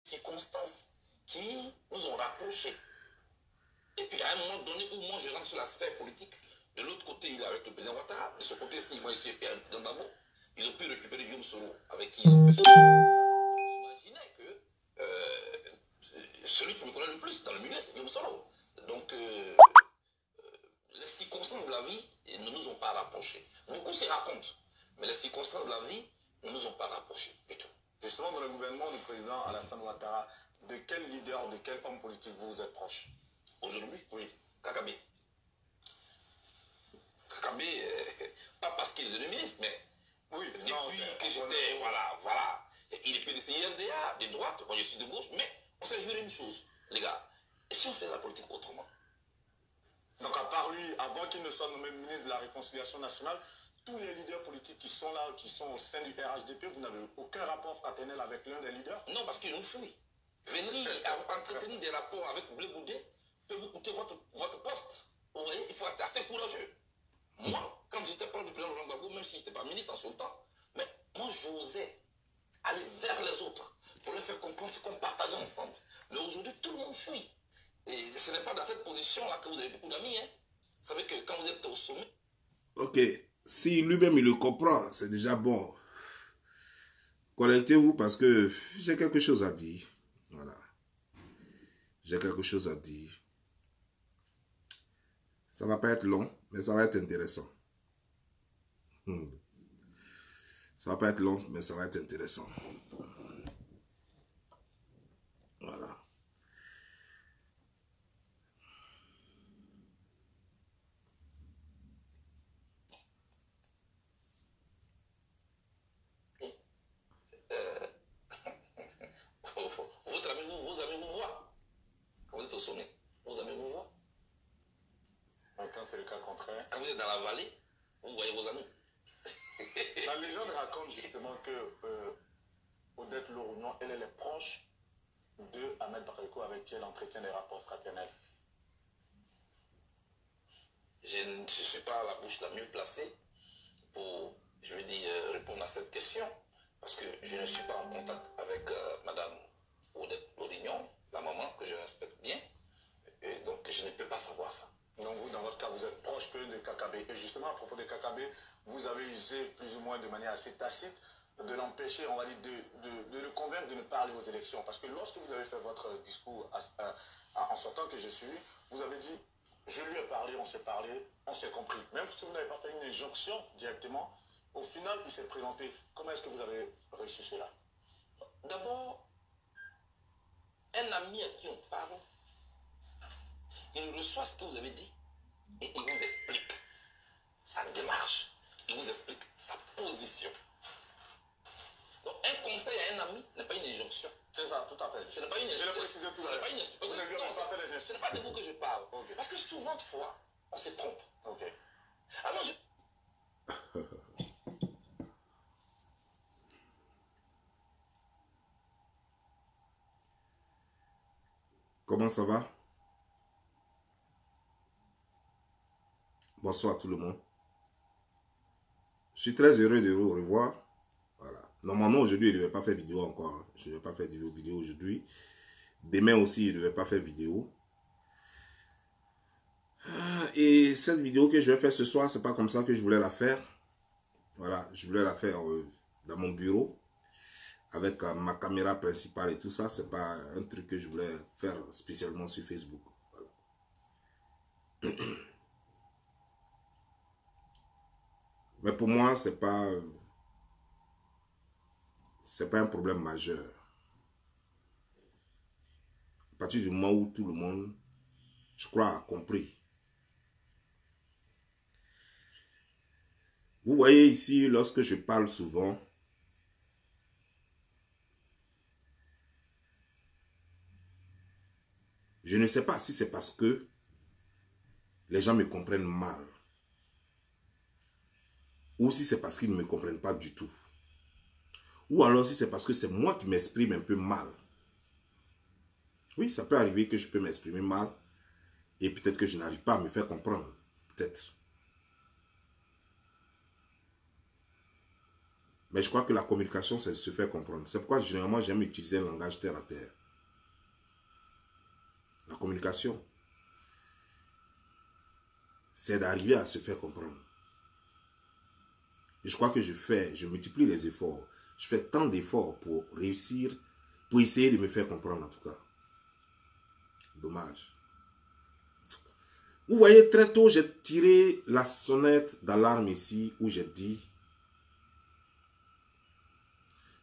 circonstances qui nous ont rapprochés. Et puis à un moment donné où moi je rentre sur la sphère politique, de l'autre côté il est avec le président Ouattara, de ce côté-ci, moi je suis avec le président Gbagbo, ils ont pu récupérer Guillaume Soro avec qui ils ont fait. J'imaginais que celui qui me connaît le plus dans le milieu c'est Guillaume Soro. Donc les circonstances de la vie ne nous ont pas rapprochés. Beaucoup s'y racontent, mais les circonstances de la vie ne nous ont pas rapprochés du tout. Justement, dans le gouvernement du président Alassane Ouattara, de quel leader, de quel homme politique vous êtes proche? Aujourd'hui, oui, Kakabe. Kakabe, pas parce qu'il est devenu ministre, mais oui, depuis que j'étais, voilà. Il est PDC IRDA, de droite, moi je suis de gauche, mais on s'est juré une chose, les gars. Et si on fait la politique autrement? Donc à part lui, avant qu'il ne soit nommé ministre de la Réconciliation nationale, tous les leaders politiques qui sont là, qui sont au sein du RHDP, vous n'avez aucun rapport fraternel avec l'un des leaders? Non, parce qu'ils nous fuient. Venir entretenir des rapports avec Blé Goudé peut vous coûter votre poste. Vous voyez, il faut être assez courageux. Moi, quand j'étais proche du président Laurent Gbagbo, même si je n'étais pas ministre en son temps, mais moi j'osais aller vers les autres pour leur faire comprendre ce qu'on partageait ensemble. Mais aujourd'hui, tout le monde fuit. Et ce n'est pas dans cette position-là que vous avez beaucoup d'amis. Hein. Vous savez que quand vous êtes au sommet... Ok, si lui-même il le comprend, c'est déjà bon. Connectez-vous parce que j'ai quelque chose à dire. Voilà. J'ai quelque chose à dire. Ça va pas être long, mais ça va être intéressant. Ça va pas être long, mais ça va être intéressant. Voilà. Vos amis vous voient. Quand vous êtes au sommet, vos amis vous voient. Quand c'est le cas contraire. Quand vous êtes dans la vallée, vous voyez vos amis. La légende raconte justement que Odette Lorounion, elle est proche de Ahmed Bakariko avec qui elle entretient des rapports fraternels. Je ne suis pas la bouche la mieux placée pour, je veux dire, répondre à cette question. Parce que je ne suis pas en contact avec Madame Odette Lorignon, la maman que je respecte bien. Et donc je ne peux pas savoir ça. Donc vous, dans votre cas, vous êtes proche que de Kakabe. Et justement, à propos de Kakabe, vous avez usé plus ou moins de manière assez tacite de l'empêcher, on va dire, de le convaincre de ne pas aller aux élections. Parce que lorsque vous avez fait votre discours en sortant que je suis, vous avez dit, je lui ai parlé, on s'est compris. Même si vous n'avez pas fait une injonction directement, au final, il s'est présenté. Comment est-ce que vous avez reçu cela? D'abord, un ami à qui on parle, il reçoit ce que vous avez dit et il vous explique sa démarche, il vous explique sa position. Donc un conseil à un ami n'est pas une injonction. C'est ça, tout à fait. Ce n'est pas une injonction. Je l'ai précisé tout à l'heure. Ce n'est pas de vous que je parle. Okay. Parce que souvent de fois, on se trompe. Ok. Alors Comment ça va? Bonsoir tout le monde. Je suis très heureux de vous revoir. Voilà. Normalement aujourd'hui, il ne devait pas faire vidéo encore. Je ne vais pas faire de vidéo aujourd'hui. Demain aussi, il ne devait pas faire vidéo. Et cette vidéo que je vais faire ce soir, c'est pas comme ça que je voulais la faire. Voilà, je voulais la faire dans mon bureau. Avec ma caméra principale et tout ça. C'est pas un truc que je voulais faire spécialement sur Facebook. Voilà. Mais pour moi, c'est pas un problème majeur. À partir du moment où tout le monde, je crois, a compris. Vous voyez ici, lorsque je parle souvent, je ne sais pas si c'est parce que les gens me comprennent mal. Ou si c'est parce qu'ils ne me comprennent pas du tout. Ou alors si c'est parce que c'est moi qui m'exprime un peu mal. Oui, ça peut arriver que je peux m'exprimer mal. Et peut-être que je n'arrive pas à me faire comprendre. Peut-être. Mais je crois que la communication, c'est se faire comprendre. C'est pourquoi généralement j'aime utiliser un langage terre à terre. La communication, c'est d'arriver à se faire comprendre. Et je crois que je multiplie les efforts. Je fais tant d'efforts pour réussir, pour essayer de me faire comprendre en tout cas. Dommage. Vous voyez, très tôt, j'ai tiré la sonnette d'alarme ici où j'ai dit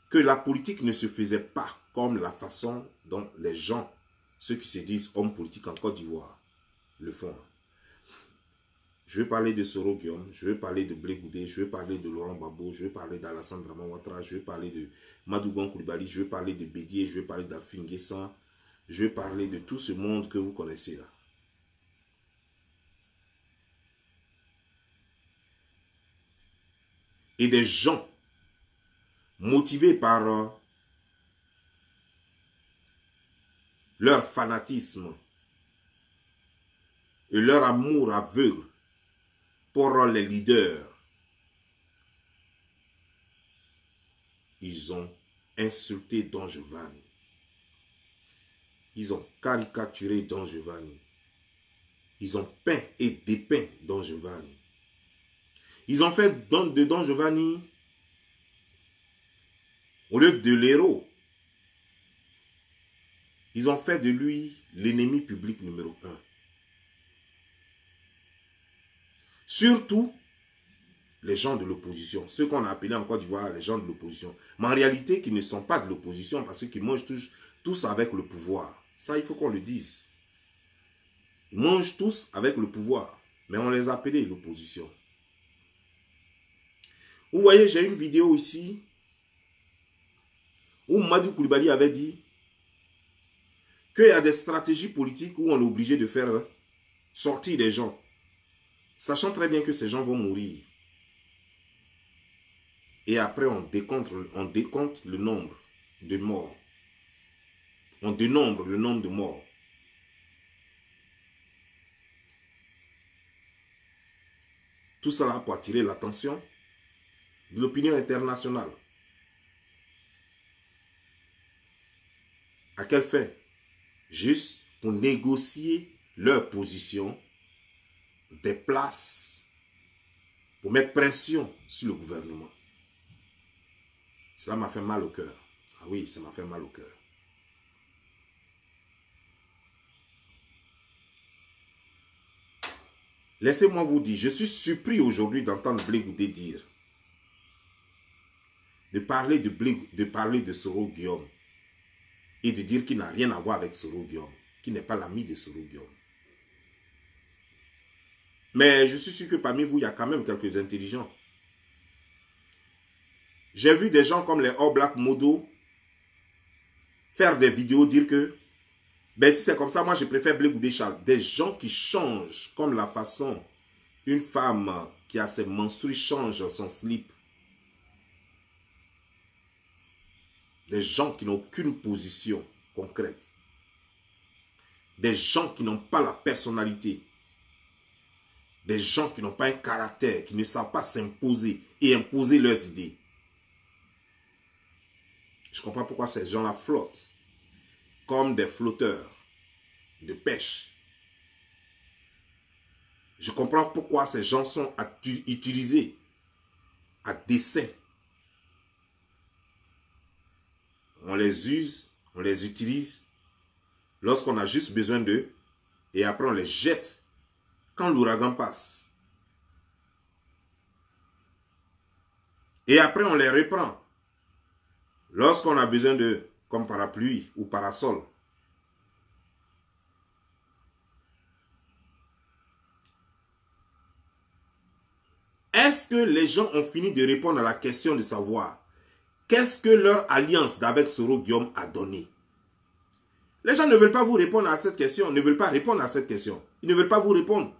que la politique ne se faisait pas comme la façon dont les gens, ceux qui se disent hommes politiques en Côte d'Ivoire, le font. Je vais parler de Soro Guillaume, je vais parler de Blé Goudé, je vais parler de Laurent Gbagbo, je vais parler d'Alassane Draman Ouattara, je vais parler de Madougan Coulibaly, je vais parler de Bédié, je vais parler d'Afin Guessan, je vais parler de tout ce monde que vous connaissez là. Et des gens motivés par leur fanatisme et leur amour aveugle pour les leaders. Ils ont insulté Don Giovanni. Ils ont caricaturé Don Giovanni. Ils ont peint et dépeint Don Giovanni. Ils ont fait de Don Giovanni, au lieu de l'héros, ils ont fait de lui l'ennemi public numéro 1. Surtout les gens de l'opposition, ceux qu'on a appelés en Côte d'Ivoire les gens de l'opposition. Mais en réalité, qui ne sont pas de l'opposition parce qu'ils mangent tous avec le pouvoir. Ça, il faut qu'on le dise. Ils mangent tous avec le pouvoir, mais on les a appelés l'opposition. Vous voyez, j'ai une vidéo ici où Madou Coulibaly avait dit qu'il y a des stratégies politiques où on est obligé de faire sortir des gens, sachant très bien que ces gens vont mourir. Et après, on décompte le nombre de morts. On dénombre le nombre de morts. Tout cela pour attirer l'attention de l'opinion internationale. À quelle fin? Juste pour négocier leur position, des places, pour mettre pression sur le gouvernement. Cela m'a fait mal au cœur. Ah oui, ça m'a fait mal au cœur. Laissez-moi vous dire, je suis surpris aujourd'hui d'entendre Blé Goudé dire, de parler de Soro Guillaume et de dire qu'il n'a rien à voir avec Soro Guillaume, qu'il n'est pas l'ami de Soro Guillaume. Mais je suis sûr que parmi vous, il y a quand même quelques intelligents. J'ai vu des gens comme les All Black Modo faire des vidéos dire que ben si c'est comme ça, moi je préfère Blé Goudé Charles. Des gens qui changent comme la façon une femme qui a ses menstrues change son slip. Des gens qui n'ont aucune position concrète. Des gens qui n'ont pas la personnalité. Des gens qui n'ont pas un caractère, qui ne savent pas s'imposer et imposer leurs idées. Je comprends pourquoi ces gens-là flottent comme des flotteurs de pêche. Je comprends pourquoi ces gens sont utilisés à dessein. On les use, on les utilise lorsqu'on a juste besoin d'eux et après on les jette quand l'ouragan passe. Et après on les reprend lorsqu'on a besoin d'eux, comme parapluie ou parasol. Est-ce que les gens ont fini de répondre à la question de savoir qu'est-ce que leur alliance d'avec Soro Guillaume a donné? Les gens ne veulent pas vous répondre à cette question, ne veulent pas répondre à cette question. Ils ne veulent pas vous répondre.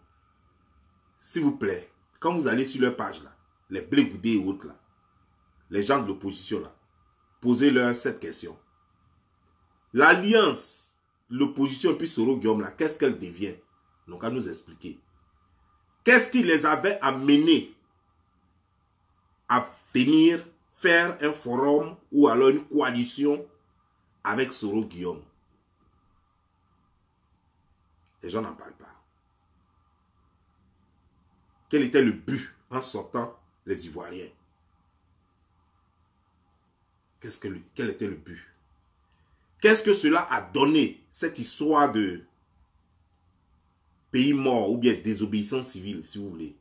S'il vous plaît, quand vous allez sur leur page là, les Blé Goudé et autres là, les gens de l'opposition là, posez-leur cette question. L'alliance, l'opposition puis Soro Guillaume là, qu'est-ce qu'elle devient? Donc à nous expliquer. Qu'est-ce qui les avait amenés à venir faire un forum ou alors une coalition avec Soro Guillaume? Les gens n'en parlent pas. Quel était le but en sortant les Ivoiriens? Quel était le but? Qu'est-ce que cela a donné, cette histoire de pays mort ou bien désobéissance civile, si vous voulez?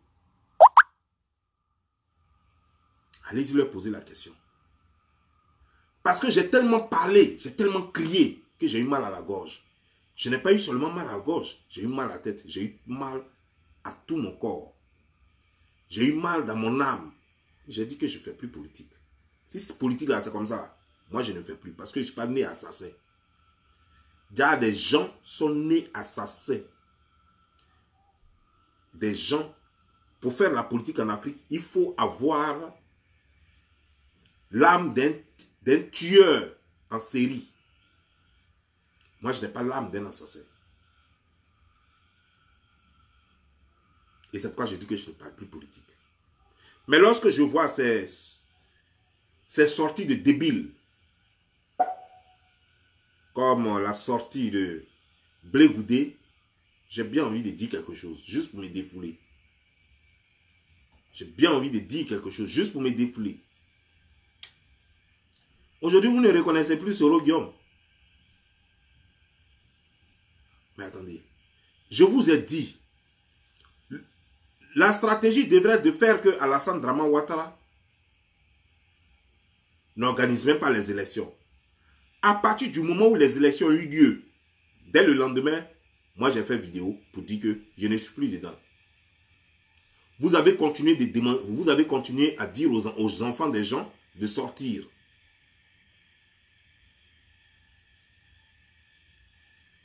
Allez-y leur poser la question. Parce que j'ai tellement parlé, j'ai tellement crié que j'ai eu mal à la gorge. Je n'ai pas eu seulement mal à la gorge, j'ai eu mal à la tête, j'ai eu mal à tout mon corps. J'ai eu mal dans mon âme. J'ai dit que je ne fais plus politique. Si c'est politique là, c'est comme ça, là, moi je ne fais plus parce que je ne suis pas né assassin. Il y a des gens qui sont nés assassins. Des gens, pour faire la politique en Afrique, il faut avoir l'âme d'un tueur en série. Moi, je n'ai pas l'âme d'un assassin. Et c'est pourquoi je dis que je ne parle plus politique. Mais lorsque je vois ces sorties de débiles, comme la sortie de Blé Goudé, j'ai bien envie de dire quelque chose, juste pour me défouler. J'ai bien envie de dire quelque chose, juste pour me défouler. Aujourd'hui, vous ne reconnaissez plus Soro Guillaume. Mais attendez, je vous ai dit, la stratégie devrait être de faire que Alassane Draman Ouattara n'organise même pas les élections. À partir du moment où les élections ont eu lieu, dès le lendemain, moi j'ai fait vidéo pour dire que je ne suis plus dedans. Vous avez continué à dire aux enfants des gens de sortir.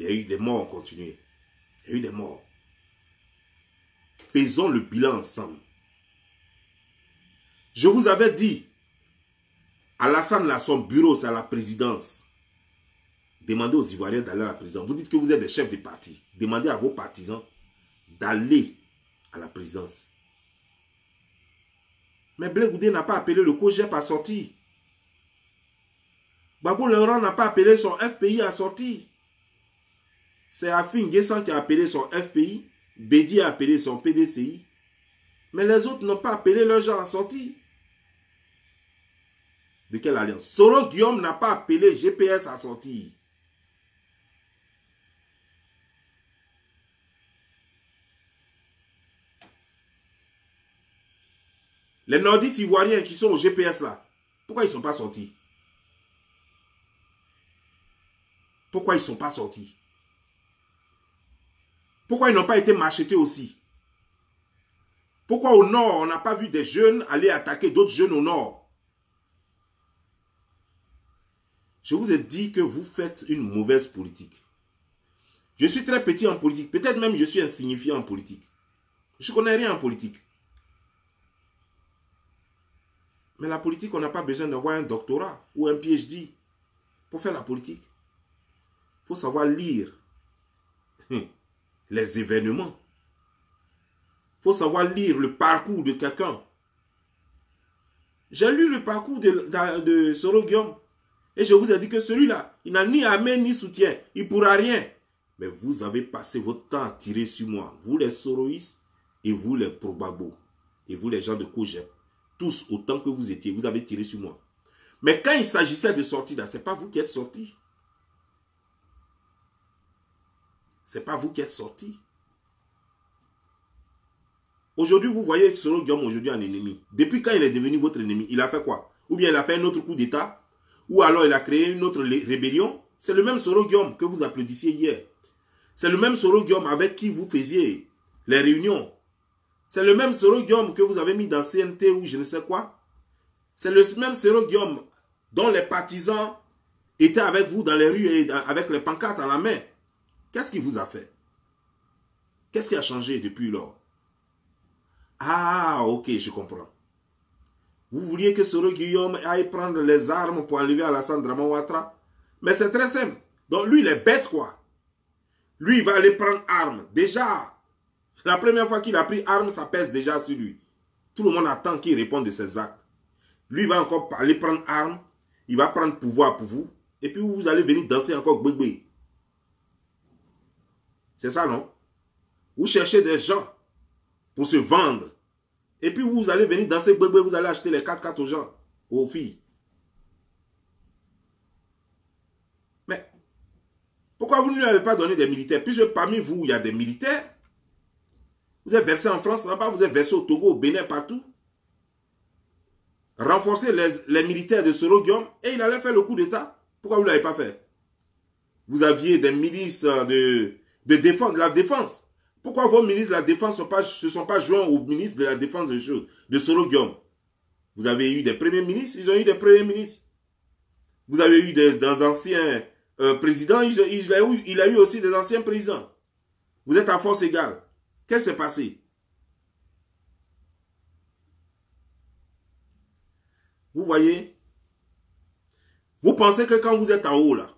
Il y a eu des morts, on continue. Il y a eu des morts. Faisons le bilan ensemble. Je vous avais dit, Alassane a son bureau, c'est à la présidence. Demandez aux Ivoiriens d'aller à la présidence. Vous dites que vous êtes des chefs de parti. Demandez à vos partisans d'aller à la présidence. Mais Blé Goudé n'a pas appelé le COJEP à sortir. Babou Laurent n'a pas appelé son FPI à sortir. C'est Afin Guessan qui a appelé son FPI. Bédi a appelé son PDCI. Mais les autres n'ont pas appelé leurs gens à sortir. De quelle alliance? Soro Guillaume n'a pas appelé GPS à sortir. Les nordistes ivoiriens qui sont au GPS là, pourquoi ils ne sont pas sortis? Pourquoi ils ne sont pas sortis? Pourquoi ils n'ont pas été machetés aussi? Pourquoi au nord, on n'a pas vu des jeunes aller attaquer d'autres jeunes au nord? Je vous ai dit que vous faites une mauvaise politique. Je suis très petit en politique. Peut-être même je suis insignifiant en politique. Je ne connais rien en politique. Mais la politique, on n'a pas besoin d'avoir un doctorat ou un PhD pour faire la politique. Il faut savoir lire les événements. Il faut savoir lire le parcours de quelqu'un. J'ai lu le parcours de Soro Guillaume. Et je vous ai dit que celui-là, il n'a ni armée ni soutien. Il ne pourra rien. Mais vous avez passé votre temps à tirer sur moi. Vous les Soroïstes et vous les Probabo. Et vous les gens de COJEP. Tous autant que vous étiez, vous avez tiré sur moi. Mais quand il s'agissait de sortir, ce n'est pas vous qui êtes sortis. Ce n'est pas vous qui êtes sortis. Aujourd'hui, vous voyez Soro Guillaume aujourd'hui en ennemi. Depuis quand il est devenu votre ennemi, il a fait quoi? Ou bien il a fait un autre coup d'État? Ou alors il a créé une autre rébellion? C'est le même Soro Guillaume que vous applaudissiez hier. C'est le même Soro Guillaume avec qui vous faisiez les réunions. C'est le même Soro Guillaume que vous avez mis dans CNT ou je ne sais quoi. C'est le même Soro Guillaume dont les partisans étaient avec vous dans les rues et avec les pancartes à la main. Qu'est-ce qu'il vous a fait? Qu'est-ce qui a changé depuis lors? Ah, ok, je comprends. Vous vouliez que Soro Guillaume aille prendre les armes pour enlever Alassane Draman Ouattara? Mais c'est très simple. Donc lui, il est bête, quoi. Lui, il va aller prendre armes. Déjà, la première fois qu'il a pris armes, ça pèse déjà sur lui. Tout le monde attend qu'il réponde de ses actes. Lui, il va encore aller prendre armes. Il va prendre pouvoir pour vous. Et puis, vous allez venir danser encore gbegbe. C'est ça, non? Vous cherchez des gens pour se vendre. Et puis vous allez venir dans ces bébés, vous allez acheter les 4x4 aux gens, aux filles. Mais pourquoi vous ne lui avez pas donné des militaires? Puisque parmi vous, il y a des militaires. Vous êtes versé en France, là-bas, vous êtes versé au Togo, au Bénin, partout. Renforcer les militaires de Soro Guillaume et il allait faire le coup d'État. Pourquoi vous ne l'avez pas fait? Vous aviez des milices de la défense. Pourquoi vos ministres de la défense ne se sont pas joints aux ministres de la défense de Soro Guillaume? Vous avez eu des premiers ministres, ils ont eu des premiers ministres. Vous avez eu des anciens présidents, il a eu aussi des anciens présidents. Vous êtes à force égale. Qu'est-ce qui s'est passé? Vous voyez? Vous pensez que quand vous êtes en haut là,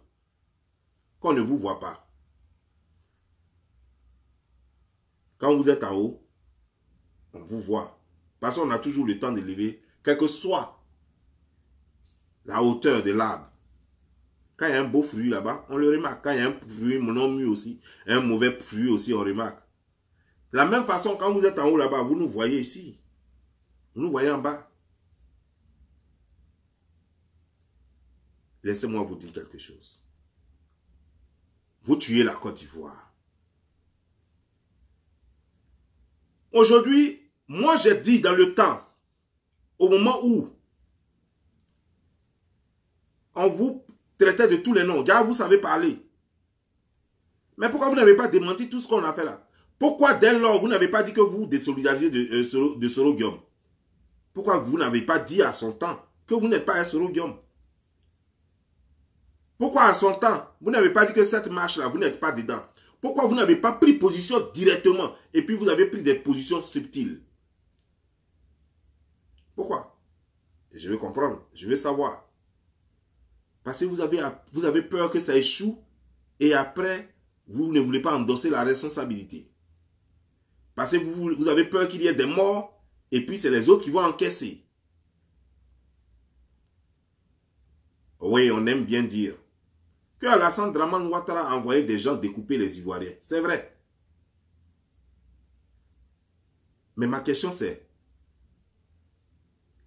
qu'on ne vous voit pas. Quand vous êtes en haut, on vous voit. Parce qu'on a toujours le temps de lever, quelle que soit la hauteur de l'arbre. Quand il y a un beau fruit là-bas, on le remarque. Quand il y a un fruit non mûr aussi, un mauvais fruit aussi, on remarque. De la même façon, quand vous êtes en haut là-bas, vous nous voyez ici. Vous nous voyez en bas. Laissez-moi vous dire quelque chose. Vous tuez la Côte d'Ivoire. Aujourd'hui, moi j'ai dit dans le temps, au moment où on vous traitait de tous les noms, car vous savez parler. Mais pourquoi vous n'avez pas démenti tout ce qu'on a fait là? Pourquoi dès lors vous n'avez pas dit que vous désolidarisez de Soro Guillaume? Pourquoi vous n'avez pas dit à son temps que vous n'êtes pas un Soro Guillaume? Pourquoi à son temps, vous n'avez pas dit que cette marche-là, vous n'êtes pas dedans? Pourquoi vous n'avez pas pris position directement et puis vous avez pris des positions subtiles? Pourquoi? Je veux comprendre, je veux savoir. Parce que vous avez peur que ça échoue et après, vous ne voulez pas endosser la responsabilité. Parce que vous avez peur qu'il y ait des morts et puis c'est les autres qui vont encaisser. Oui, on aime bien dire que Alassane Dramane Ouattara a envoyé des gens découper les Ivoiriens. C'est vrai. Mais ma question c'est,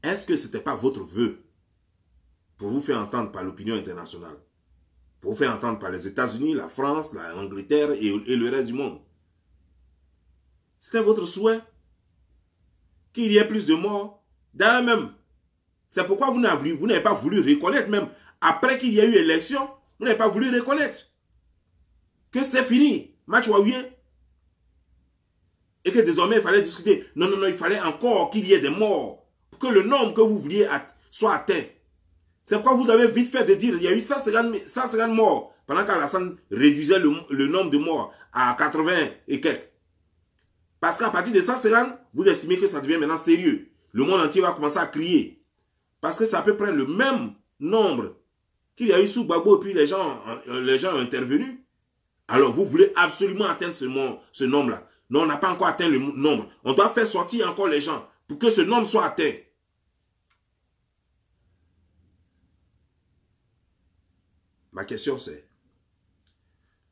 est-ce que ce n'était pas votre vœu pour vous faire entendre par l'opinion internationale, pour vous faire entendre par les États-Unis, la France, l'Angleterre et le reste du monde? C'était votre souhait qu'il y ait plus de morts. D'ailleurs même, c'est pourquoi vous n'avez pas voulu reconnaître même, après qu'il y a eu élection, vous n'avez pas voulu reconnaître que c'est fini, match Huawei, et que désormais il fallait discuter. Non, non, non, il fallait encore qu'il y ait des morts, pour que le nombre que vous vouliez soit atteint. C'est pourquoi vous avez vite fait de dire il y a eu 150 morts, pendant qu'Alassane réduisait le nombre de morts à 80 et quelques. Parce qu'à partir de 150, vous estimez que ça devient maintenant sérieux. Le monde entier va commencer à crier. Parce que c'est à peu près le même nombre qu'il y a eu sous Gbagbo et puis les gens ont intervenu. Alors vous voulez absolument atteindre ce nombre-là. Non, on n'a pas encore atteint le nombre. On doit faire sortir encore les gens pour que ce nombre soit atteint. Ma question c'est,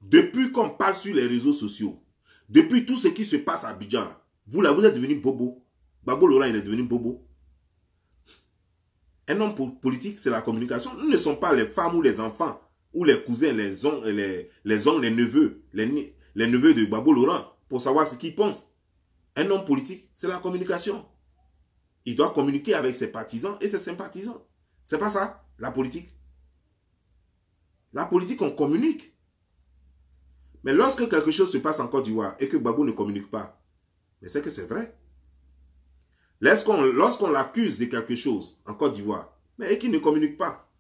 depuis qu'on parle sur les réseaux sociaux, depuis tout ce qui se passe à Abidjan, vous là, vous êtes devenu bobo. Gbagbo Laurent, il est devenu bobo. Un homme politique, c'est la communication. Nous ne sommes pas les femmes ou les enfants, ou les cousins, les oncles, les neveux, les neveux de Gbagbo Laurent, pour savoir ce qu'ils pensent. Un homme politique, c'est la communication. Il doit communiquer avec ses partisans et ses sympathisants. C'est pas ça, la politique. La politique, on communique. Mais lorsque quelque chose se passe en Côte d'Ivoire et que Gbagbo ne communique pas, mais c'est que c'est vrai. Lorsqu'on l'accuse de quelque chose en Côte d'Ivoire, mais qu'il ne communique pas,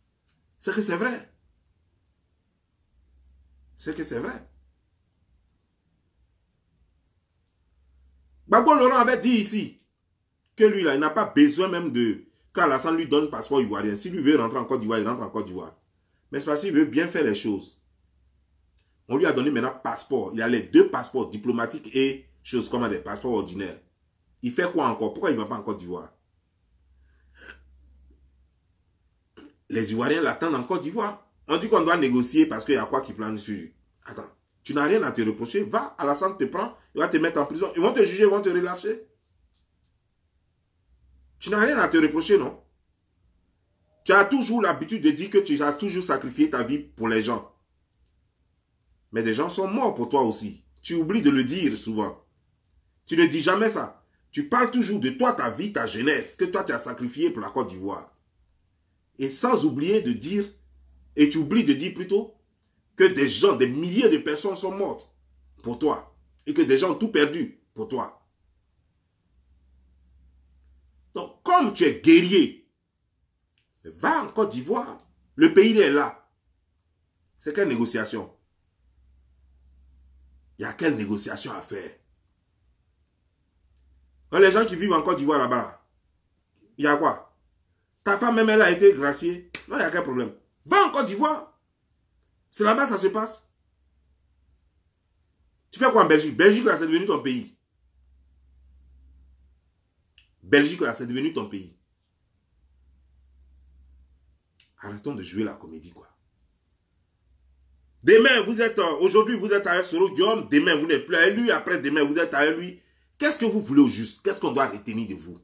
c'est que c'est vrai. C'est que c'est vrai. Gbagbo Laurent avait dit ici que lui, là, il n'a pas besoin même de... Quand Alassane lui donne passeport ivoirien, s'il lui veut rentrer en Côte d'Ivoire, il rentre en Côte d'Ivoire. Mais c'est parce qu'il veut bien faire les choses. On lui a donné maintenant passeport. Il a les 2 passeports diplomatiques et choses comme des passeports ordinaires. Il fait quoi encore? Pourquoi il ne va pas en Côte d'Ivoire? Les Ivoiriens l'attendent en Côte d'Ivoire. On dit qu'on doit négocier parce qu'il y a quoi qui plane sur lui. Attends, Tu n'as rien à te reprocher. Va, Alassane te prend, il va te mettre en prison. Ils vont te juger, ils vont te relâcher. Tu n'as rien à te reprocher, non? Tu as toujours l'habitude de dire que tu as toujours sacrifié ta vie pour les gens. Mais des gens sont morts pour toi aussi. Tu oublies de le dire souvent. Tu ne dis jamais ça. Tu parles toujours de toi, ta vie, ta jeunesse, que toi tu as sacrifié pour la Côte d'Ivoire. Et sans oublier de dire, et tu oublies de dire plutôt, que des gens, des milliers de personnes sont mortes pour toi. Et que des gens ont tout perdu pour toi. Donc, comme tu es guerrier, va en Côte d'Ivoire. Le pays est là. C'est quelle négociation? Il y a quelle négociation à faire? Les gens qui vivent en Côte d'Ivoire là-bas, il y a quoi? Ta femme même, elle a été graciée. Non, il n'y a quel problème. Va en Côte d'Ivoire. C'est là-bas ça se passe. Tu fais quoi en Belgique? Belgique là, c'est devenu ton pays. Belgique là, c'est devenu ton pays. Arrêtons de jouer la comédie, quoi. Demain, vous êtes, aujourd'hui, vous êtes avec Soro Guillaume. Demain, vous n'êtes plus avec lui. Après, demain, vous êtes avec lui. Qu'est-ce que vous voulez au juste? Qu'est-ce qu'on doit retenir de vous?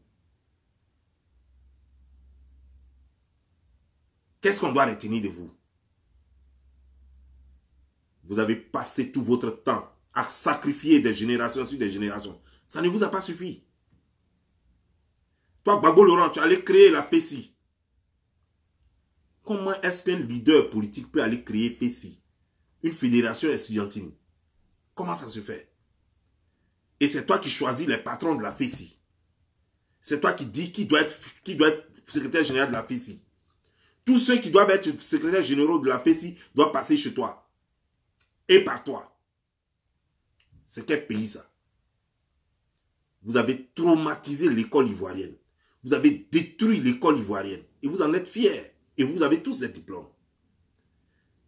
Qu'est-ce qu'on doit retenir de vous? Vous avez passé tout votre temps à sacrifier des générations sur des générations. Ça ne vous a pas suffi. Toi, Gbagbo Laurent, tu allais créer la FESI. Comment est-ce qu'un leader politique peut aller créer FESI? Une fédération estudiantine. Comment ça se fait? Et c'est toi qui choisis les patrons de la FESI. C'est toi qui dis qui doit être secrétaire général de la FESI. Tous ceux qui doivent être secrétaires généraux de la FESI doivent passer chez toi. Et par toi. C'est quel pays ça? Vous avez traumatisé l'école ivoirienne. Vous avez détruit l'école ivoirienne. Et vous en êtes fiers. Et vous avez tous des diplômes.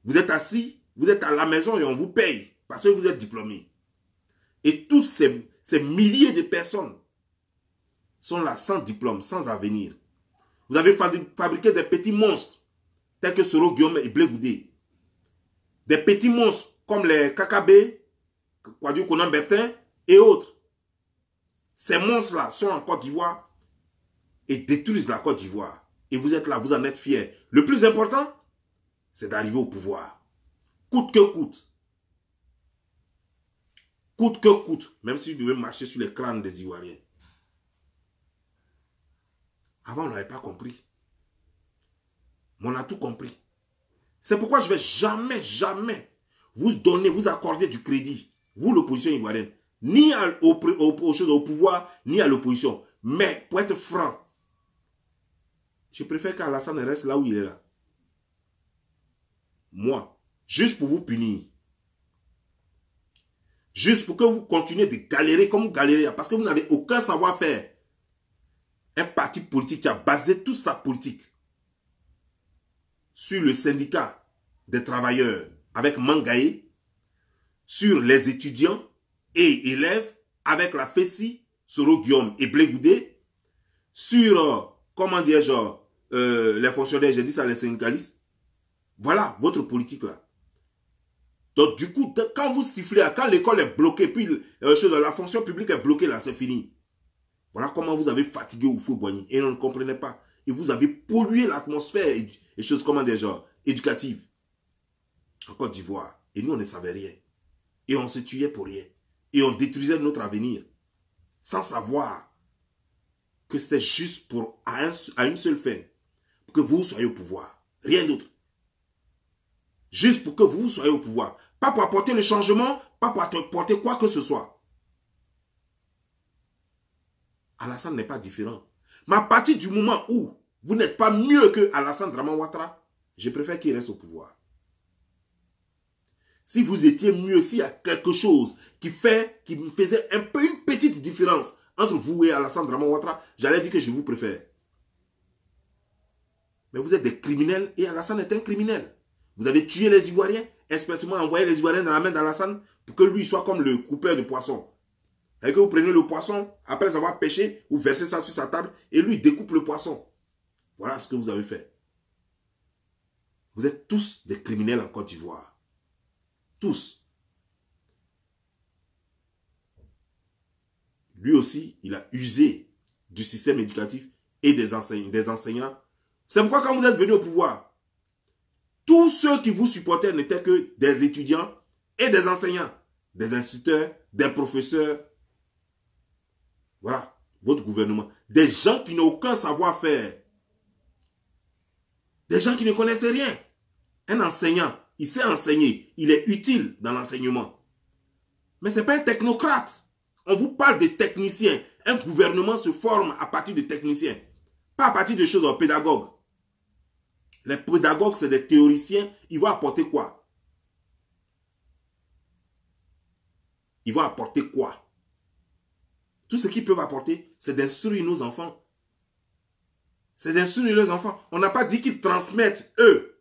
Vous êtes assis, vous êtes à la maison et on vous paye parce que vous êtes diplômés. Et tous ces milliers de personnes sont là sans diplôme, sans avenir. Vous avez fabriqué des petits monstres tels que Soro Guillaume et Blé Goudé. Des petits monstres comme les KKB, Kouadio Konan Bertin et autres. Ces monstres-là sont en Côte d'Ivoire et détruisent la Côte d'Ivoire. Et vous êtes là, vous en êtes fiers. Le plus important, c'est d'arriver au pouvoir. Coûte que coûte. Coûte que coûte. Même si vous devez marcher sur les crânes des Ivoiriens. Avant, on n'avait pas compris. Mais on a tout compris. C'est pourquoi je ne vais jamais, jamais vous donner, vous accorder du crédit. Vous, l'opposition ivoirienne. Ni au pouvoir, ni à l'opposition. Mais, pour être franc, je préfère qu'Alassane reste là où il est là. Moi, juste pour vous punir. Juste pour que vous continuez de galérer comme vous galérez. Parce que vous n'avez aucun savoir-faire. Un parti politique qui a basé toute sa politique sur le syndicat des travailleurs avec Mangaé, sur les étudiants et élèves avec la FESI, Soro Guillaume et Blé Goudé, sur, comment dirais-je, les fonctionnaires, j'ai dit ça, les syndicalistes. Voilà votre politique là. Donc du coup, quand vous sifflez, quand l'école est bloquée, puis la fonction publique est bloquée là, c'est fini. Voilà comment vous avez fatigué Houphouët-Boigny. Et on ne comprenait pas. Et vous avez pollué l'atmosphère et choses, comment dire, genre, éducatives. En Côte d'Ivoire. Et nous, on ne savait rien. Et on se tuait pour rien. Et on détruisait notre avenir. Sans savoir que c'était juste à une seule fin. Pour que vous soyez au pouvoir. Rien d'autre. Juste pour que vous soyez au pouvoir. Pas pour apporter le changement, pas pour apporter quoi que ce soit. Alassane n'est pas différent. Mais à partir du moment où vous n'êtes pas mieux que Alassane Draman Ouattara, je préfère qu'il reste au pouvoir. Si vous étiez mieux, s'il y a quelque chose qui me faisait un peu une petite différence entre vous et Alassane Draman Ouattara, j'allais dire que je vous préfère. Mais vous êtes des criminels et Alassane est un criminel. Vous avez tué les Ivoiriens, expressément envoyé les Ivoiriens dans la main d'Alassane pour que lui soit comme le coupeur de poissons. Et que vous prenez le poisson, après avoir pêché, vous versez ça sur sa table et lui découpe le poisson. Voilà ce que vous avez fait. Vous êtes tous des criminels en Côte d'Ivoire. Tous. lui aussi, il a usé du système éducatif et des enseignants. C'est pourquoi quand vous êtes venu au pouvoir, tous ceux qui vous supportaient n'étaient que des étudiants et des enseignants, des instituteurs, des professeurs. Voilà, votre gouvernement. Des gens qui n'ont aucun savoir-faire. Des gens qui ne connaissent rien. Un enseignant, il sait enseigner, il est utile dans l'enseignement. Mais ce n'est pas un technocrate. On vous parle de techniciens. Un gouvernement se forme à partir de techniciens, pas à partir de choses pédagogues. Les pédagogues, c'est des théoriciens. Ils vont apporter quoi? Ils vont apporter quoi? Tout ce qu'ils peuvent apporter, c'est d'instruire nos enfants. C'est d'instruire les enfants. On n'a pas dit qu'ils transmettent, eux,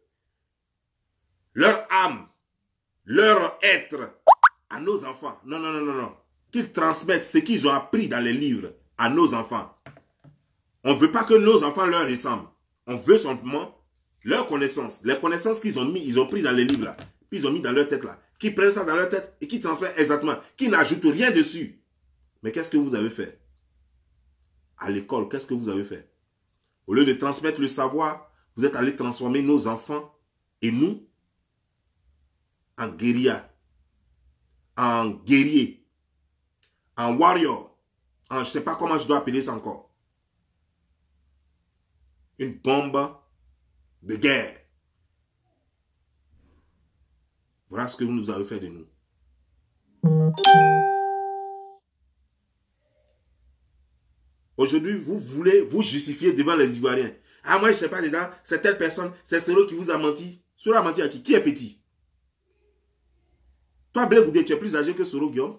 leur âme, leur être à nos enfants. Non, non, non, non, non. Qu'ils transmettent ce qu'ils ont appris dans les livres à nos enfants. On ne veut pas que nos enfants leur ressemblent. On veut simplement leurs connaissances. Les connaissances qu'ils ont mis, ils ont pris dans les livres là. Puis ils ont mis dans leur tête là. Qui prennent ça dans leur tête et qui transmettent exactement. Qui n'ajoutent rien dessus. Mais qu'est-ce que vous avez fait? À l'école, qu'est-ce que vous avez fait? Au lieu de transmettre le savoir, vous êtes allé transformer nos enfants et nous en guérilla, en guerrier, en warrior, en je ne sais pas comment je dois appeler ça encore. Une bombe de guerre. Voilà ce que vous nous avez fait de nous. Aujourd'hui, vous voulez vous justifier devant les Ivoiriens. Ah, moi, je ne sais pas dedans, c'est telle personne, c'est Soro qui vous a menti. Soro a menti à qui? Qui est petit? Toi, Blé Goudé, tu es plus âgé que Soro Guillaume.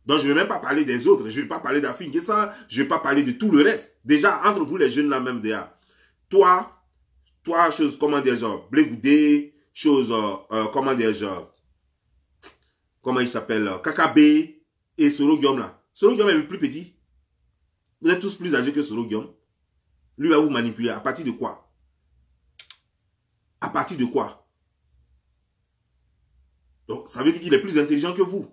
Donc, je ne vais même pas parler des autres. Je ne vais pas parler d'Afin Guessa. Je ne vais pas parler de tout le reste. Déjà, entre vous, les jeunes là même, déjà. Toi, chose, comment dire, genre, Blé Goudé, chose, comment dire, genre, comment il s'appelle, Kakabé et Soro Guillaume là. Soro Guillaume est le plus petit. Vous êtes tous plus âgés que Soro Guillaume. Lui va vous manipuler. À partir de quoi? À partir de quoi? Donc, ça veut dire qu'il est plus intelligent que vous.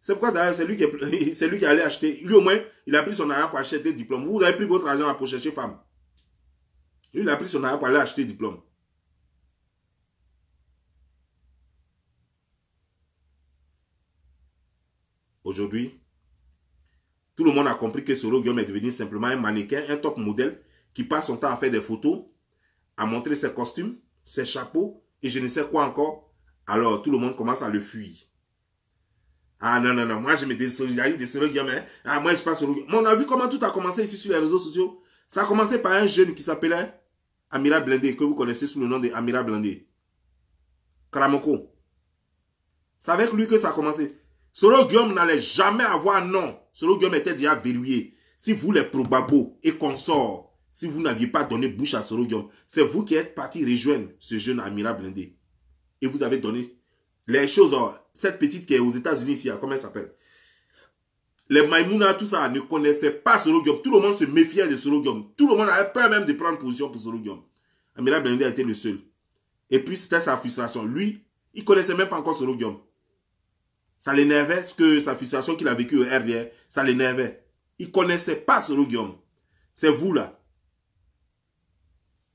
C'est pourquoi d'ailleurs, c'est lui qui est allé acheter. Lui au moins, il a pris son argent pour acheter des diplômes. Vous avez pris votre argent pour chercher femme. Lui, il a pris son argent pour aller acheter des diplômes. Aujourd'hui, tout le monde a compris que Soro Guillaume est devenu simplement un mannequin, un top modèle qui passe son temps à faire des photos, à montrer ses costumes, ses chapeaux et je ne sais quoi encore. Alors, tout le monde commence à le fuir. Ah non, non, non, moi je me désolidarise de Soro Guillaume. Hein. Ah, moi je passe Soro Guillaume. Mais on a vu comment tout a commencé ici sur les réseaux sociaux. Ça a commencé par un jeune qui s'appelait Amira Blindé, que vous connaissez sous le nom de Amira Blindé. Karamoko. C'est avec lui que ça a commencé. Soro Guillaume n'allait jamais avoir non. Soro Guillaume était déjà verrouillé. Si vous les probabos et consorts, si vous n'aviez pas donné bouche à Soro Guillaume, c'est vous qui êtes parti rejoindre ce jeune Amira Blindé. Et vous avez donné les choses, cette petite qui est aux États-Unis ici, comment elle s'appelle? Les Maïmouna, tout ça, ne connaissaient pas Soro Guillaume. Tout le monde se méfiait de Soro Guillaume. Tout le monde avait peur même de prendre position pour Soro Guillaume. Amira Blindé a été le seul. Et puis c'était sa frustration. Lui, il ne connaissait même pas encore Soro Guillaume. Ça l'énervait, ce que sa frustration qu'il a vécue au RDR, ça l'énervait. Il ne connaissait pas Soro Guillaume. C'est vous là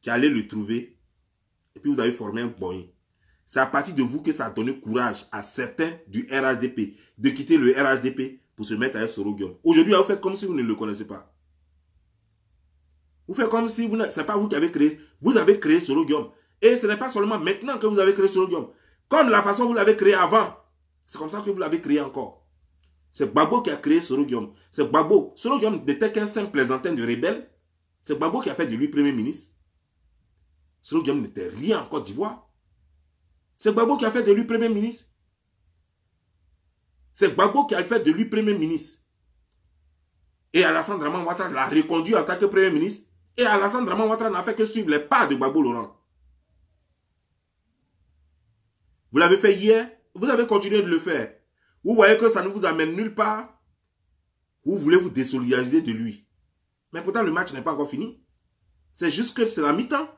qui allez le trouver. Et puis vous avez formé un boy. C'est à partir de vous que ça a donné courage à certains du RHDP de quitter le RHDP pour se mettre avec Soro Guillaume. Aujourd'hui, vous faites comme si vous ne le connaissez pas. Vous faites comme si ce n'est pas vous qui avez créé. Vous avez créé Soro Guillaume. Et ce n'est pas seulement maintenant que vous avez créé Soro Guillaume. Comme la façon dont vous l'avez créé avant. C'est comme ça que vous l'avez créé encore. C'est Gbagbo qui a créé Soro Guillaume. C'est Gbagbo. Soro Guillaume n'était qu'un simple plaisantin de rebelle. C'est Gbagbo qui a fait de lui Premier ministre. Soro Guillaume n'était rien en Côte d'Ivoire. C'est Gbagbo qui a fait de lui Premier ministre. C'est Gbagbo qui a fait de lui Premier ministre. Et Alassane Draman Ouattara l'a reconduit en tant que Premier ministre. Et Alassane Draman Ouattara n'a fait que suivre les pas de Gbagbo Laurent. Vous l'avez fait hier. Vous avez continué de le faire. Vous voyez que ça ne vous amène nulle part. Vous voulez vous désolidariser de lui. Mais pourtant, le match n'est pas encore fini. C'est juste que c'est la mi-temps.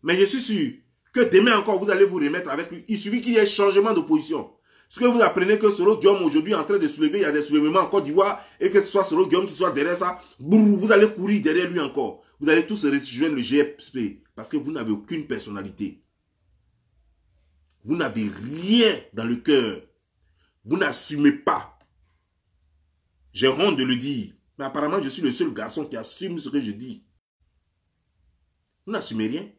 Mais je suis sûr que demain encore, vous allez vous remettre avec lui. Il suffit qu'il y ait changement de position. Ce que vous apprenez que Soro Guillaume aujourd'hui est en train de soulever, il y a des soulèvements en Côte d'Ivoire, et que ce soit Soro Guillaume qui soit derrière ça, vous allez courir derrière lui encore. Vous allez tous rejoindre le GFP, parce que vous n'avez aucune personnalité. Vous n'avez rien dans le cœur. Vous n'assumez pas. J'ai honte de le dire. Mais apparemment, je suis le seul garçon qui assume ce que je dis. Vous n'assumez rien.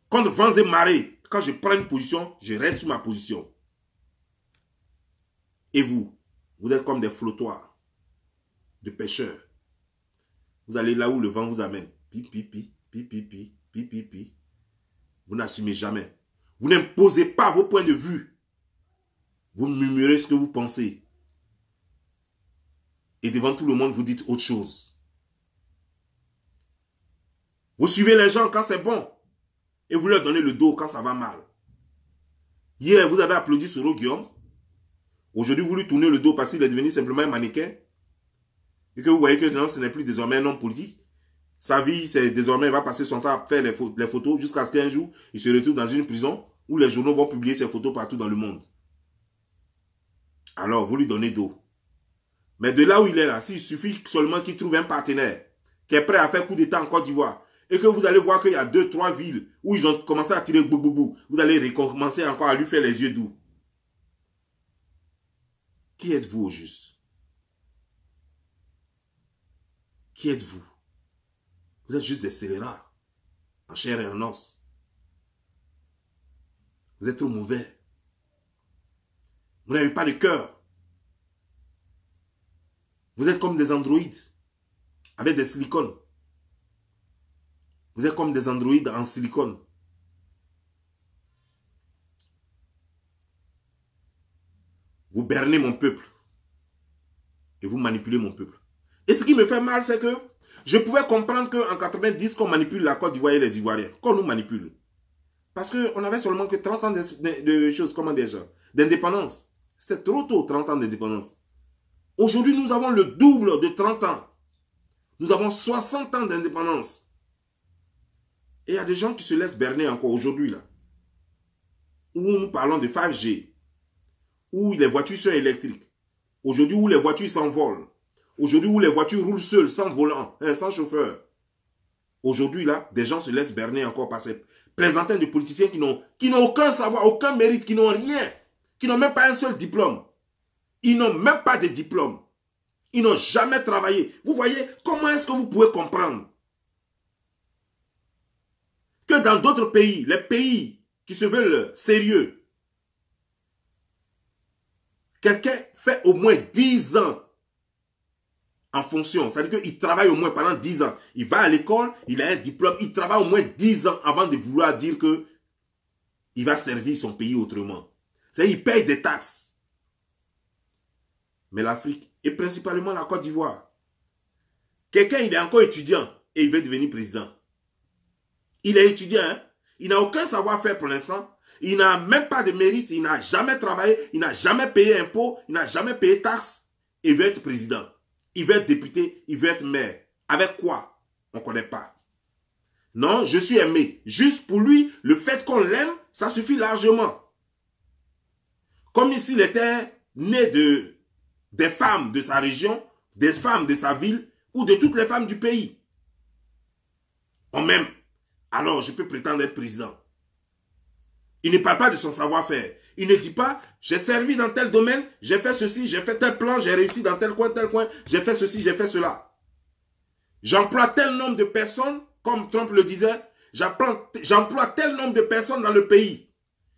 Contre vents et marées, quand je prends une position, je reste sur ma position. Et vous, vous êtes comme des flottoirs de pêcheurs. Vous allez là où le vent vous amène. Pi, pi, pi, pi, pi, pi, pi, pi, pi. Vous n'assumez jamais. Vous n'imposez pas vos points de vue. Vous murmurez ce que vous pensez. Et devant tout le monde, vous dites autre chose. Vous suivez les gens quand c'est bon. Et vous leur donnez le dos quand ça va mal. Hier, vous avez applaudi Soro Guillaume. Aujourd'hui, vous lui tournez le dos parce qu'il est devenu simplement un mannequin. Et que vous voyez que non, ce n'est plus désormais un homme politique. Sa vie, c'est désormais, il va passer son temps à faire les photos jusqu'à ce qu'un jour, il se retrouve dans une prison où les journaux vont publier ses photos partout dans le monde. Alors, vous lui donnez dos. Mais de là où il est là, s'il suffit seulement qu'il trouve un partenaire qui est prêt à faire coup d'État en Côte d'Ivoire, et que vous allez voir qu'il y a 2, 3 villes où ils ont commencé à tirer bou, vous allez recommencer encore à lui faire les yeux doux. Qui êtes-vous au juste? Qui êtes-vous? Vous êtes juste des scélérats, en chair et en os. Vous êtes trop mauvais. Vous n'avez pas de cœur. Vous êtes comme des androïdes, avec des silicones. Vous êtes comme des androïdes en silicone. Vous bernez mon peuple. Et vous manipulez mon peuple. Et ce qui me fait mal, c'est que je pouvais comprendre qu'en 90, qu'on manipule la Côte d'Ivoire et les Ivoiriens. Qu'on nous manipule. Parce qu'on avait seulement que 30 ans de choses, comment déjà, d'indépendance. C'était trop tôt, 30 ans d'indépendance. Aujourd'hui, nous avons le double de 30 ans. Nous avons 60 ans d'indépendance. Et il y a des gens qui se laissent berner encore aujourd'hui, là. Où nous parlons de 5G. Où les voitures sont électriques. Aujourd'hui, où les voitures s'envolent. Aujourd'hui, où les voitures roulent seules, sans volant, sans chauffeur. Aujourd'hui, là, des gens se laissent berner encore par ces présentants de politiciens qui n'ont aucun savoir, aucun mérite, qui n'ont rien. Qui n'ont même pas un seul diplôme. Ils n'ont même pas de diplôme. Ils n'ont jamais travaillé. Vous voyez, comment est-ce que vous pouvez comprendre que dans d'autres pays, les pays qui se veulent sérieux, quelqu'un fait au moins 10 ans en fonction. C'est-à-dire qu'il travaille au moins pendant 10 ans. Il va à l'école, il a un diplôme, il travaille au moins 10 ans avant de vouloir dire que il va servir son pays autrement. C'est-à-dire qu'il paye des taxes. Mais l'Afrique, et principalement la Côte d'Ivoire, quelqu'un, il est encore étudiant et il veut devenir président. Il est étudiant, hein? Il n'a aucun savoir-faire pour l'instant. Il n'a même pas de mérite, il n'a jamais travaillé, il n'a jamais payé impôts, il n'a jamais payé taxes. Il veut être président, il veut être député, il veut être maire. Avec quoi? On ne connaît pas. Non, je suis aimé. Juste pour lui, le fait qu'on l'aime, ça suffit largement. Comme ici, il était né des femmes de sa région, des femmes de sa ville ou de toutes les femmes du pays. On m'aime. Alors, je peux prétendre être président. Il ne parle pas de son savoir-faire. Il ne dit pas, j'ai servi dans tel domaine, j'ai fait ceci, j'ai fait tel plan, j'ai réussi dans tel coin, j'ai fait ceci, j'ai fait cela. J'emploie tel nombre de personnes, comme Trump le disait, j'emploie tel nombre de personnes dans le pays.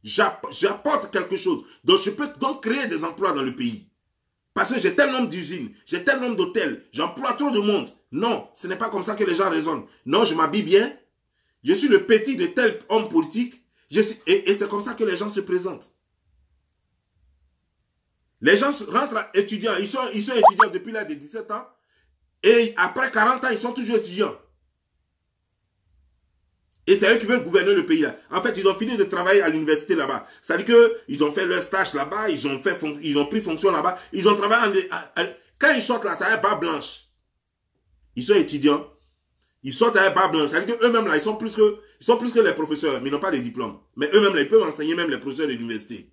J'apporte quelque chose. Donc, je peux donc créer des emplois dans le pays. Parce que j'ai tel nombre d'usines, j'ai tel nombre d'hôtels, j'emploie trop de monde. Non, ce n'est pas comme ça que les gens raisonnent. Non, je m'habille bien. Je suis le petit de tel homme politique. Et c'est comme ça que les gens se présentent. Les gens rentrent étudiants. Ils sont étudiants depuis l'âge de 17 ans. Et après 40 ans, ils sont toujours étudiants. Et c'est eux qui veulent gouverner le pays là. En fait, ils ont fini de travailler à l'université là-bas. C'est-à-dire qu'ils ont fait leur stage là-bas, ils ont pris fonction là-bas. Ils ont travaillé quand ils sortent là, ça a barbe blanche. Ils sont étudiants. Ils sortent avec barbe blanche. C'est-à-dire qu'eux-mêmes là, ils sont plus que les professeurs, mais ils n'ont pas de diplôme. Mais eux-mêmes là, ils peuvent enseigner même les professeurs de l'université.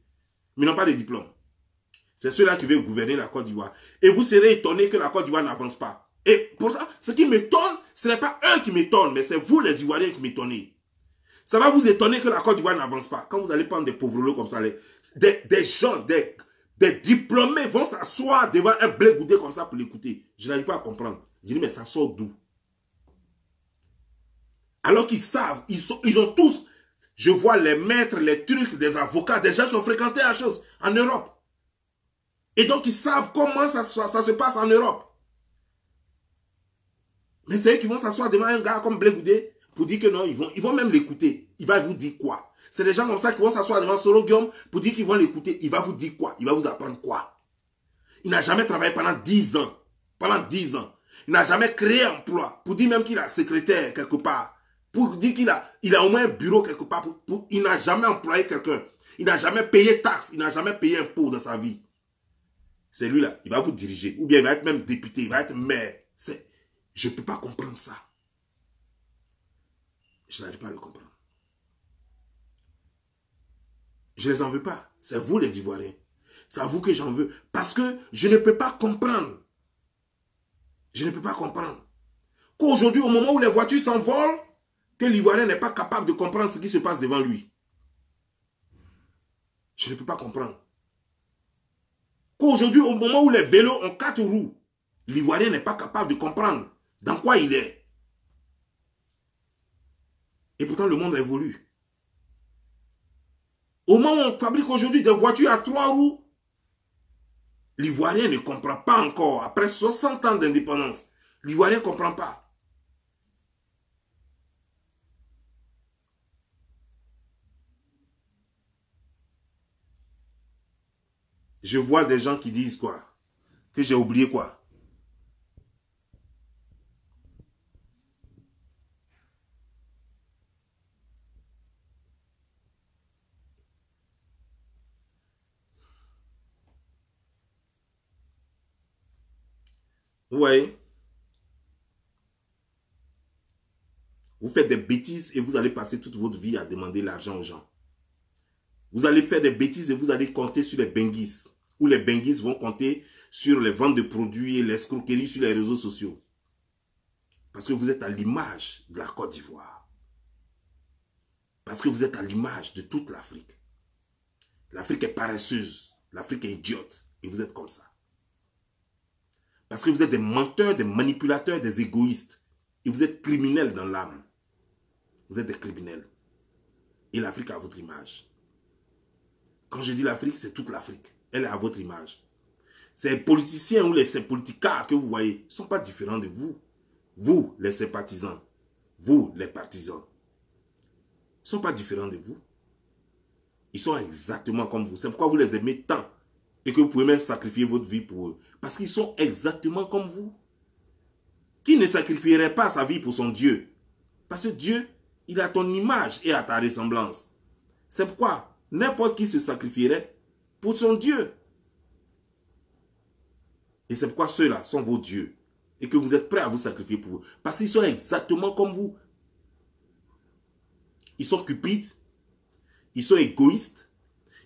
Mais ils n'ont pas de diplôme. C'est ceux-là qui veulent gouverner la Côte d'Ivoire. Et vous serez étonnés que la Côte d'Ivoire n'avance pas. Et pourtant, ce qui m'étonne, ce n'est pas eux qui m'étonnent, mais c'est vous les Ivoiriens qui m'étonnez. Ça va vous étonner que la Côte d'Ivoire n'avance pas. Quand vous allez prendre des pauvres comme ça, des gens, des diplômés vont s'asseoir devant un blé goudé comme ça pour l'écouter. Je n'arrive pas à comprendre. Je dis, mais ça sort d'où? Alors qu'ils savent, ils ont tous, je vois les maîtres, les trucs, des avocats, des gens qui ont fréquenté la chose en Europe. Et donc, ils savent comment ça se passe en Europe. Mais c'est eux qui vont s'asseoir devant un gars comme Blé Goudé pour dire que non, ils vont même l'écouter. Il va vous dire quoi? C'est des gens comme ça qui vont s'asseoir devant Soro Guillaume pour dire qu'ils vont l'écouter. Il va vous dire quoi? Il va vous apprendre quoi? Il n'a jamais travaillé pendant 10 ans. Pendant 10 ans. Il n'a jamais créé un emploi pour dire même qu'il a secrétaire quelque part. Pour dire qu'il a au moins un bureau quelque part. Il n'a jamais employé quelqu'un. Il n'a jamais payé taxe. Il n'a jamais payé impôt dans sa vie. C'est lui-là. Il va vous diriger. Ou bien il va être même député. Il va être maire. Je ne peux pas comprendre ça. Je n'arrive pas à le comprendre. Je ne les en veux pas. C'est vous les Ivoiriens. C'est à vous que j'en veux. Parce que je ne peux pas comprendre. Je ne peux pas comprendre. Qu'aujourd'hui, au moment où les voitures s'envolent, que l'Ivoirien n'est pas capable de comprendre ce qui se passe devant lui. Je ne peux pas comprendre. Qu'aujourd'hui, au moment où les vélos ont 4 roues, l'Ivoirien n'est pas capable de comprendre dans quoi il est. Et pourtant, le monde évolue. Au moment où on fabrique aujourd'hui des voitures à 3 roues, l'Ivoirien ne comprend pas encore. Après 60 ans d'indépendance, l'Ivoirien ne comprend pas. Je vois des gens qui disent quoi? Que j'ai oublié quoi? Vous voyez? Vous faites des bêtises et vous allez passer toute votre vie à demander l'argent aux gens. Vous allez faire des bêtises et vous allez compter sur les benguis. Ou les benguis vont compter sur les ventes de produits et l'escroquerie sur les réseaux sociaux. Parce que vous êtes à l'image de la Côte d'Ivoire. Parce que vous êtes à l'image de toute l'Afrique. L'Afrique est paresseuse. L'Afrique est idiote. Et vous êtes comme ça. Parce que vous êtes des menteurs, des manipulateurs, des égoïstes. Et vous êtes criminels dans l'âme. Vous êtes des criminels. Et l'Afrique a votre image. Quand je dis l'Afrique, c'est toute l'Afrique. Elle est à votre image. Ces politiciens ou ces politicards que vous voyez ne sont pas différents de vous. Vous, les sympathisants. Vous, les partisans. Ils ne sont pas différents de vous. Ils sont exactement comme vous. C'est pourquoi vous les aimez tant. Et que vous pouvez même sacrifier votre vie pour eux. Parce qu'ils sont exactement comme vous. Qui ne sacrifierait pas sa vie pour son Dieu? Parce que Dieu, il a ton image et à ta ressemblance. C'est pourquoi n'importe qui se sacrifierait pour son Dieu. Et c'est pourquoi ceux-là sont vos dieux. Et que vous êtes prêts à vous sacrifier pour eux. Parce qu'ils sont exactement comme vous. Ils sont cupides. Ils sont égoïstes.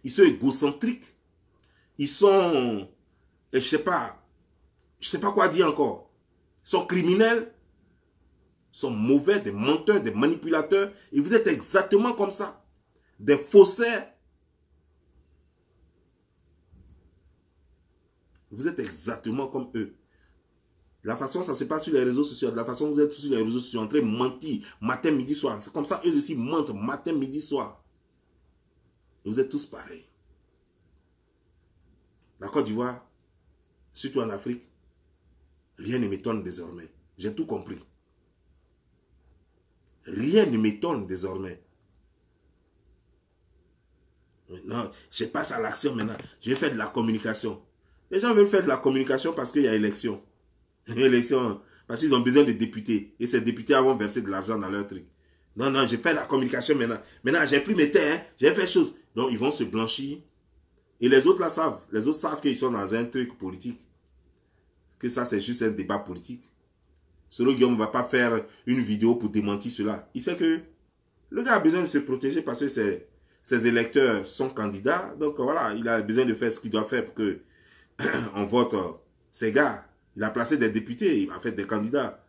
Ils sont égocentriques. Ils sont, je sais pas quoi dire encore. Ils sont criminels. Ils sont mauvais, des menteurs, des manipulateurs. Et vous êtes exactement comme ça. Des faussaires. Vous êtes exactement comme eux. La façon ça se passe sur les réseaux sociaux, de la façon vous êtes sur les réseaux sociaux en train de mentir matin, midi, soir. C'est comme ça eux aussi mentent matin, midi, soir. Et vous êtes tous pareils. La Côte d'Ivoire, surtout en Afrique, rien ne m'étonne désormais. J'ai tout compris. Rien ne m'étonne désormais. Maintenant, je passe à l'action maintenant. Je vais faire de la communication. Les gens veulent faire de la communication parce qu'il y a élection. Élection, parce qu'ils ont besoin de députés. Et ces députés vont verser de l'argent dans leur truc. Non, non, je fais la communication maintenant. Maintenant, j'ai pris mes terres, j'ai fait chose. Donc, ils vont se blanchir. Et les autres là savent. Les autres savent qu'ils sont dans un truc politique. Que ça, c'est juste un débat politique. Soro Guillaume ne va pas faire une vidéo pour démentir cela. Il sait que le gars a besoin de se protéger parce que ses électeurs sont candidats. Donc voilà, il a besoin de faire ce qu'il doit faire pour que on vote ces gars. Il a placé des députés, il a fait des candidats.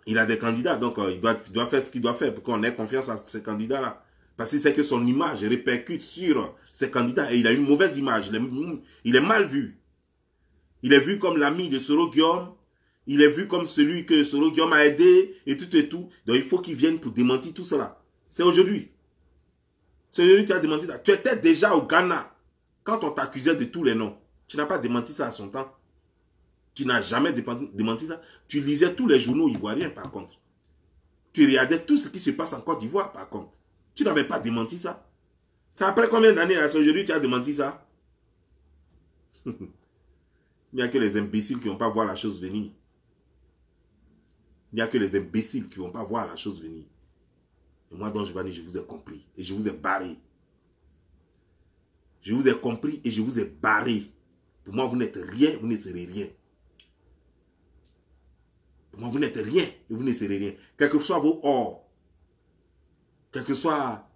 Il a des candidats, donc il doit faire ce qu'il doit faire pour qu'on ait confiance à ces candidats-là. Parce qu'il sait que son image répercute sur ces candidats et il a une mauvaise image. Il est mal vu. Il est vu comme l'ami de Soro Guillaume. Il est vu comme celui que Soro Guillaume a aidé et tout et tout. Donc il faut qu'il vienne pour démentir tout cela. C'est aujourd'hui. C'est aujourd'hui que tu as démenti ça. Tu étais déjà au Ghana quand on t'accusait de tous les noms. Tu n'as pas démenti ça à son temps. Tu n'as jamais démenti ça. Tu lisais tous les journaux ivoiriens par contre. Tu regardais tout ce qui se passe en Côte d'Ivoire par contre. Tu n'avais pas démenti ça. C'est après combien d'années là, aujourd'hui tu as démenti ça? Il n'y a que les imbéciles qui ne vont pas voir la chose venir. Il n'y a que les imbéciles qui ne vont pas voir la chose venir. Et moi, Don Giovanni, je vous ai compris. Et je vous ai barré. Je vous ai compris et je vous ai barré. Pour moi, vous n'êtes rien, vous ne serez rien. Pour moi, vous n'êtes rien et vous ne serez rien. Quel que soit vos ors, quel que soit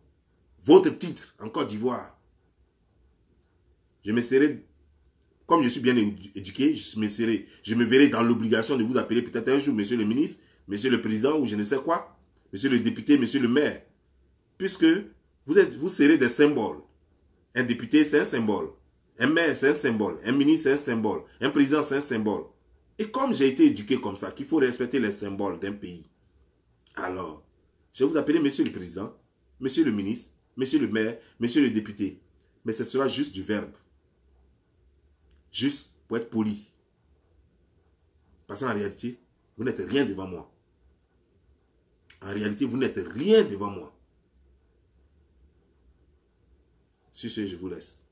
votre titre en Côte d'Ivoire, je me serai, comme je suis bien éduqué, je me verrai dans l'obligation de vous appeler peut-être un jour, monsieur le ministre, monsieur le président ou je ne sais quoi, monsieur le député, monsieur le maire. Puisque vous serez des symboles. Un député, c'est un symbole. Un maire, c'est un symbole. Un ministre, c'est un symbole. Un président, c'est un symbole. Et comme j'ai été éduqué comme ça, qu'il faut respecter les symboles d'un pays, alors, je vais vous appeler monsieur le président, monsieur le ministre, monsieur le maire, monsieur le député. Mais ce sera juste du verbe. Juste pour être poli. Parce qu'en réalité, vous n'êtes rien devant moi. En réalité, vous n'êtes rien devant moi. Sur ce, je vous laisse.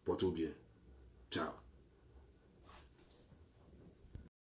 Portez-vous bien. Ciao.